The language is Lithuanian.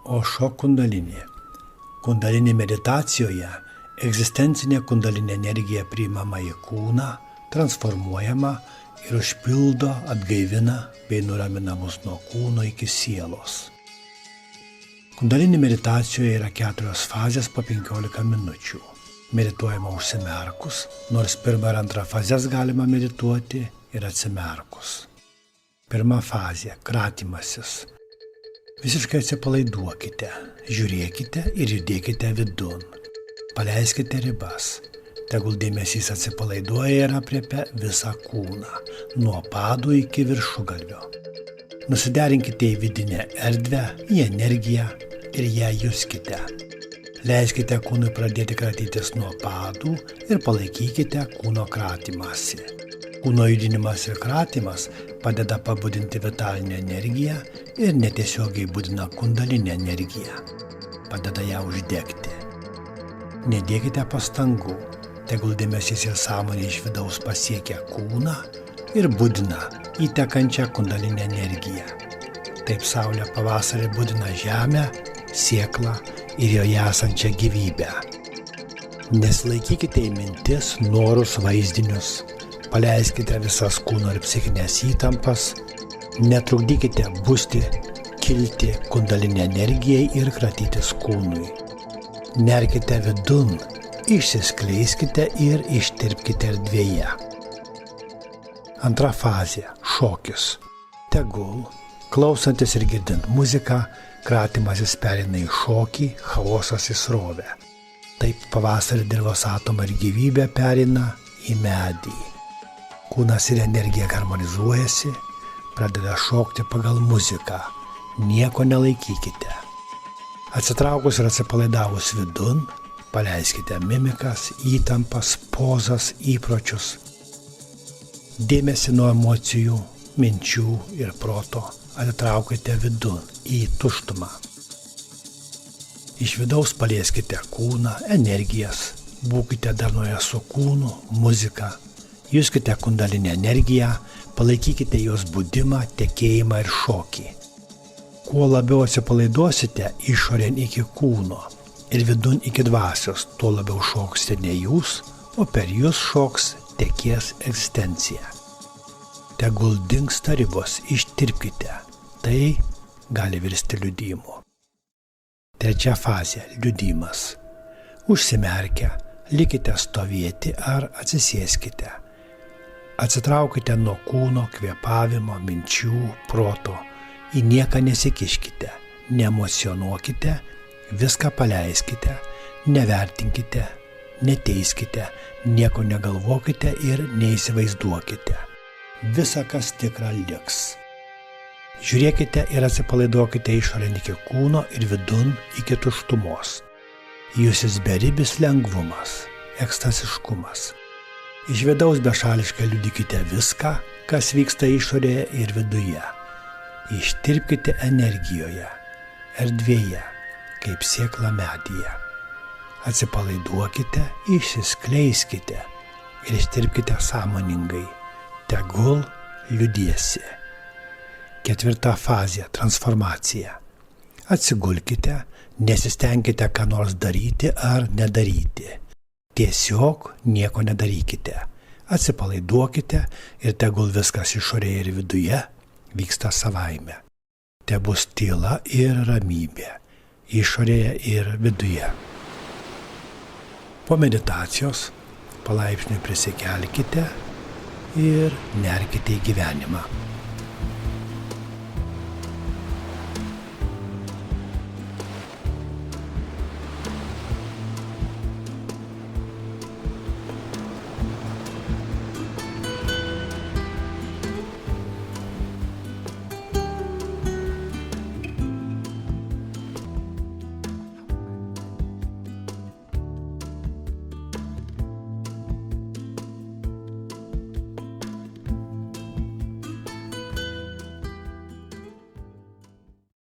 Ošo kundalinė. Kundalinė meditacijoje egzistencinė kundalinė energija priimama į kūną, transformuojama ir užpildo, atgaivina bei nuramina mus nuo kūno iki sielos. Kundalinė meditacijoje yra 4 fazės po 15 minučių. Medituojama užsimerkus, nors 1 ir 2 fazės galima medituoti ir atsimerkus. 1 fazė – kratymasis. Visiškai atsipalaiduokite, žiūrėkite ir judėkite vidun. Paleiskite ribas. Tegul dėmesys atsipalaiduoja ir apriepia visą kūną, nuo padų iki viršugalvio. Nusiderinkite į vidinę erdvę, į energiją ir ją juskite. Leiskite kūnui pradėti kratytis nuo padų ir palaikykite kūno kratymąsi. Kūno judinimas ir kratymas padeda pabudinti vitalinę energiją ir netiesiogiai budina kundalinę energiją. Padeda ją uždegti. Nedėkite pastangų, tegul dėmesys ir sąmonė iš vidaus pasiekia kūną ir budina įtekančią kundalinę energiją. Taip saulė pavasarį budina žemę, sėklą ir joje esančią gyvybę. Nesilaikykite į mintis, norus, vaizdinius. Paleiskite visas kūno ir psichinės įtampas. Netrukdykite busti, kilti kundalinę energijai ir kratytis kūnui. Nerkite vidun, išsiskleiskite ir ištirpkite erdvėje. 2 fazė – šokis. Tegul, klausantis ir girdint muziką, kratymasis pereina į šokį, chaosas į srovę. Taip pavasarį dirvos atomai ir gyvybė pereina į medį. Kūnas ir energija harmonizuojasi, pradeda šokti pagal muziką. Nieko nelaikykite. Atsitraukus ir atsipalaidavus vidun, paleiskite mimikas, įtampas, pozas, įpročius. Dėmesį nuo emocijų, minčių ir proto atitraukite vidun į tuštumą. Iš vidaus palieskite kūną, energijas, būkite darnoje su kūnu, muzika. Juskite kundalinę energiją, palaikykite jos budimą, tekėjimą ir šokį. Kuo labiau atsipalaiduosite išorėn iki kūno ir vidun iki dvasios, tuo labiau šoksite ne jūs, o per jūs šoks tekės egzistencija. Tegul dingsta ribos, ištirpkite. Tai gali virsti liudijimu. 3 fazė – liudijimas. Užsimerkę, likite stovėti ar atsisėskite. Atsitraukite nuo kūno, kvėpavimo, minčių, proto. Į nieką nesikiškite, neemocionuokite, viską paleiskite, nevertinkite, neteiskite, nieko negalvokite ir neįsivaizduokite. Visa, kas tikra, liks. Žiūrėkite ir atsipalaiduokite išorėn iki kūno ir vidun iki tuštumos. Jūsis beribis lengvumas, ekstasiškumas. Iš vidaus bešališkai liudykite viską, kas vyksta išorėje ir viduje. Ištirpkite energijoje, erdvėje, kaip sėkla medyje. Atsipalaiduokite, išsiskleiskite ir ištirpkite sąmoningai. Tegul liudiesi. 4 fazė – transformacija. Atsigulkite, nesistengkite ką nors daryti ar nedaryti. Tiesiog nieko nedarykite. Atsipalaiduokite ir tegul viskas išorėje ir viduje vyksta savaime. Te bus tyla ir ramybė, išorėje ir viduje. Po meditacijos palaipsniui prisikelkite ir nerkite į gyvenimą.